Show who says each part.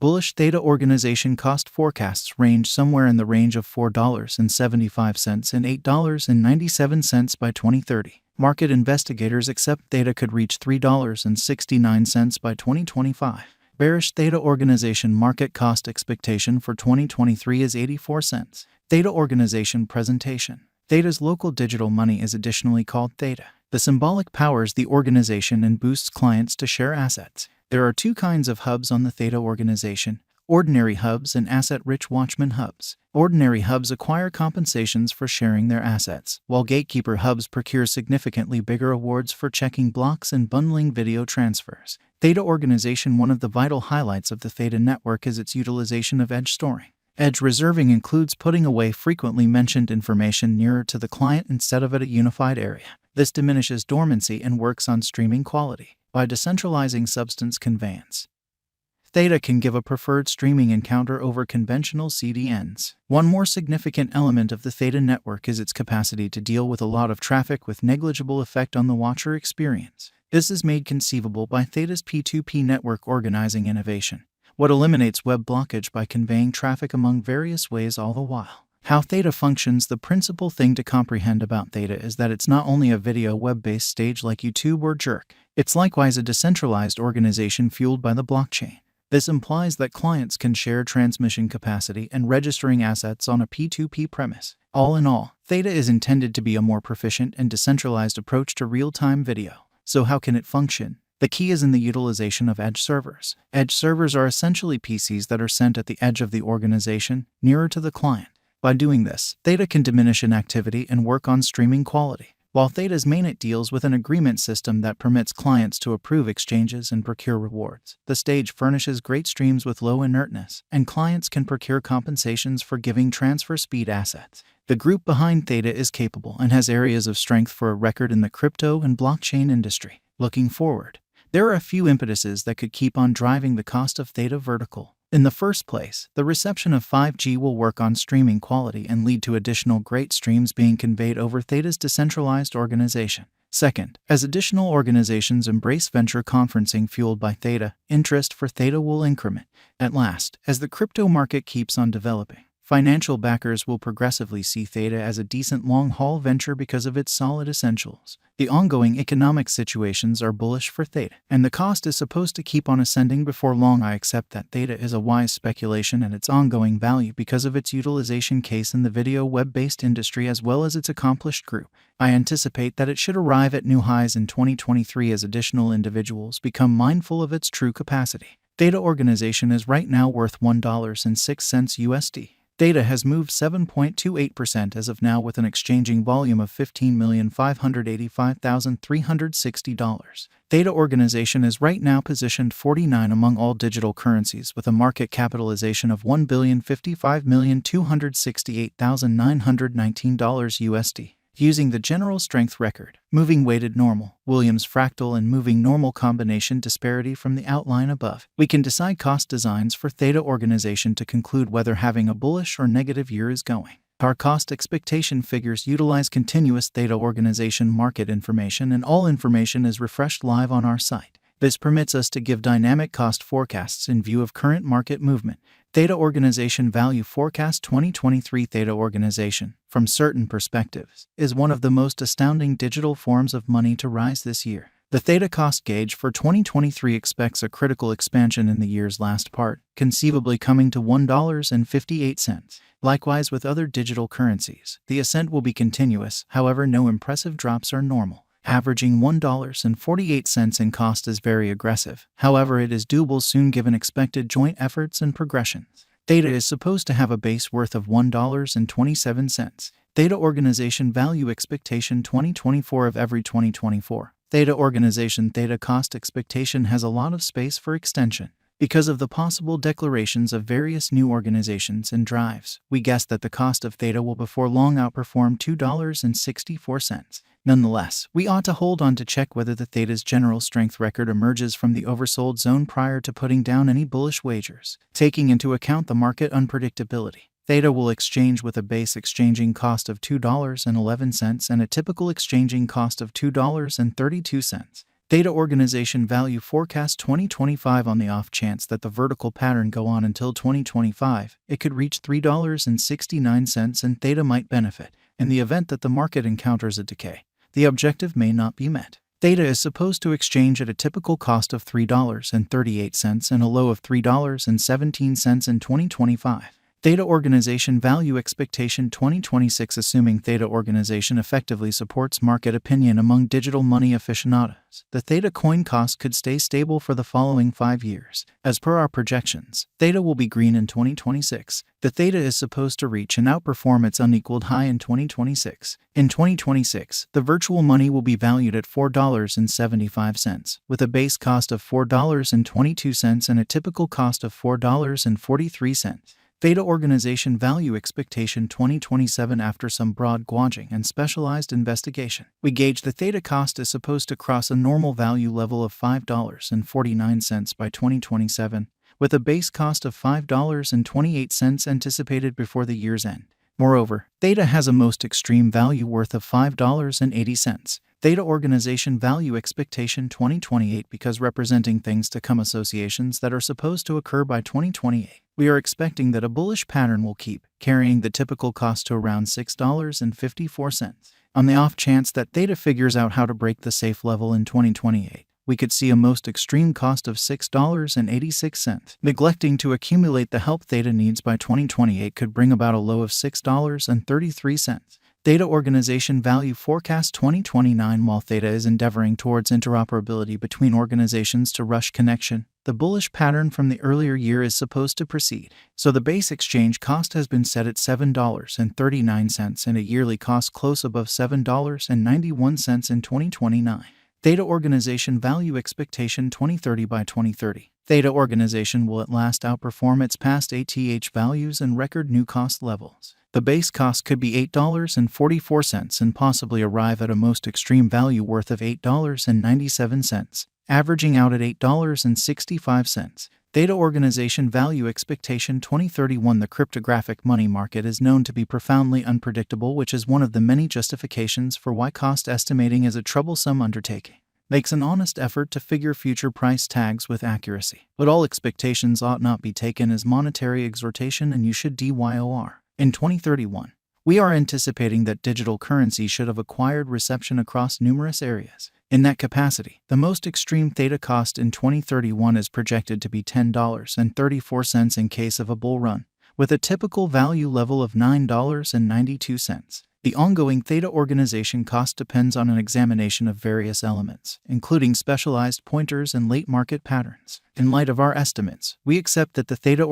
Speaker 1: Bullish Theta organization cost forecasts range somewhere in the range of $4.75 and $8.97 by 2030. Market investigators accept Theta could reach $3.69 by 2025. Bearish Theta organization market cost expectation for 2023 is 84 cents. Theta organization presentation. Theta's local digital money is additionally called Theta. The symbolic powers the organization and boosts clients to share assets. There are two kinds of hubs on the Theta organization: ordinary hubs and asset-rich watchman hubs. Ordinary hubs acquire compensations for sharing their assets, while gatekeeper hubs procure significantly bigger awards for checking blocks and bundling video transfers. Theta organization. One of the vital highlights of the Theta network is its utilization of edge storing. Edge reserving includes putting away frequently mentioned information nearer to the client instead of at a unified area. This diminishes dormancy and works on streaming quality. By decentralizing substance conveyance, Theta can give a preferred streaming encounter over conventional CDNs. One more significant element of the Theta network is its capacity to deal with a lot of traffic with negligible effect on the watcher experience. This is made conceivable by Theta's P2P network organizing innovation, what eliminates web blockage by conveying traffic among various ways all the while. How Theta functions. The principal thing to comprehend about Theta is that it's not only a video web-based stage like YouTube or Jerk, it's likewise a decentralized organization fueled by the blockchain. This implies that clients can share transmission capacity and registering assets on a P2P premise. All in all, Theta is intended to be a more proficient and decentralized approach to real-time video. So how can it function? The key is in the utilization of edge servers. Edge servers are essentially PCs that are sent at the edge of the organization, nearer to the client. By doing this, Theta can diminish inactivity and work on streaming quality. While Theta's mainnet deals with an agreement system that permits clients to approve exchanges and procure rewards, the stage furnishes great streams with low inertness, and clients can procure compensations for giving transfer speed assets. The group behind Theta is capable and has areas of strength for a record in the crypto and blockchain industry. Looking forward, there are a few impetuses that could keep on driving the cost of Theta vertical. In the first place, the reception of 5G will work on streaming quality and lead to additional great streams being conveyed over Theta's decentralized organization. Second, as additional organizations embrace venture conferencing fueled by Theta, interest for Theta will increment. At last, as the crypto market keeps on developing, financial backers will progressively see Theta as a decent long-haul venture because of its solid essentials. The ongoing economic situations are bullish for Theta, and the cost is supposed to keep on ascending before long. I accept that Theta is a wise speculation and its ongoing value because of its utilization case in the video web-based industry as well as its accomplished group. I anticipate that it should arrive at new highs in 2023 as additional individuals become mindful of its true capacity. Theta organization is right now worth $1.06 USD. Theta has moved 7.28% as of now with an exchanging volume of $15,585,360. Theta organization is right now positioned 49 among all digital currencies with a market capitalization of $1,055,268,919 USD. Using the general strength record, moving weighted normal, Williams fractal and moving normal combination disparity from the outline above, we can decide cost designs for Theta organization to conclude whether having a bullish or negative year is going. Our cost expectation figures utilize continuous Theta organization market information, and all information is refreshed live on our site. This permits us to give dynamic cost forecasts in view of current market movement. Theta organization value forecast 2023. Theta organization, from certain perspectives, is one of the most astounding digital forms of money to rise this year. The Theta cost gauge for 2023 expects a critical expansion in the year's last part, conceivably coming to $1.58. Likewise with other digital currencies, the ascent will be continuous, however no impressive drops are normal. Averaging $1.48 in cost is very aggressive, however it is doable soon given expected joint efforts and progressions. Theta is supposed to have a base worth of $1.27. Theta organization value expectation 2024 of every 2024. Theta organization Theta cost expectation has a lot of space for extension. Because of the possible declarations of various new organizations and drives, we guess that the cost of Theta will before long outperform $2.64. Nonetheless, we ought to hold on to check whether the Theta's general strength record emerges from the oversold zone prior to putting down any bullish wagers. Taking into account the market unpredictability, Theta will exchange with a base exchanging cost of $2.11 and a typical exchanging cost of $2.32. Theta Organization Value Forecast 2025. On the off chance that the vertical pattern go on until 2025, it could reach $3.69 and Theta might benefit. In the event that the market encounters a decay, the objective may not be met. Theta is supposed to exchange at a typical cost of $3.38 and a low of $3.17 in 2025. Theta Organization Value Expectation 2026. Assuming Theta Organization effectively supports market opinion among digital money aficionados, the Theta coin cost could stay stable for the following 5 years. As per our projections, Theta will be green in 2026. The Theta is supposed to reach and outperform its unequaled high in 2026. In 2026, the virtual money will be valued at $4.75, with a base cost of $4.22 and a typical cost of $4.43. Theta Organization Value Expectation 2027. After some broad gauging and specialized investigation, we gauge the Theta cost is supposed to cross a normal value level of $5.49 by 2027, with a base cost of $5.28 anticipated before the year's end. Moreover, Theta has a most extreme value worth of $5.80. Theta Organization Value Expectation 2028. Because representing things to come associations that are supposed to occur by 2028, we are expecting that a bullish pattern will keep carrying the typical cost to around $6.54. On the off chance that Theta figures out how to break the safe level in 2028, we could see a most extreme cost of $6.86. Neglecting to accumulate the help Theta needs by 2028 could bring about a low of $6.33. Theta Organization Value Forecast 2029. While Theta is endeavoring towards interoperability between organizations to rush connection, the bullish pattern from the earlier year is supposed to proceed, so the base exchange cost has been set at $7.39 and a yearly cost close above $7.91 in 2029. Theta Organization Value Expectation 2030. By 2030, Theta Organization will at last outperform its past ATH values and record new cost levels. The base cost could be $8.44 and possibly arrive at a most extreme value worth of $8.97, averaging out at $8.65. Theta Organization Value Expectation 2031. The cryptographic money market is known to be profoundly unpredictable, which is one of the many justifications for why cost estimating is a troublesome undertaking. Makes an honest effort to figure future price tags with accuracy, but all expectations ought not be taken as monetary exhortation, and you should DYOR. In 2031, we are anticipating that digital currency should have acquired reception across numerous areas. In that capacity, the most extreme Theta cost in 2031 is projected to be $10.34 in case of a bull run, with a typical value level of $9.92. The ongoing Theta Organization cost depends on an examination of various elements, including specialized pointers and late market patterns. In light of our estimates, we accept that the Theta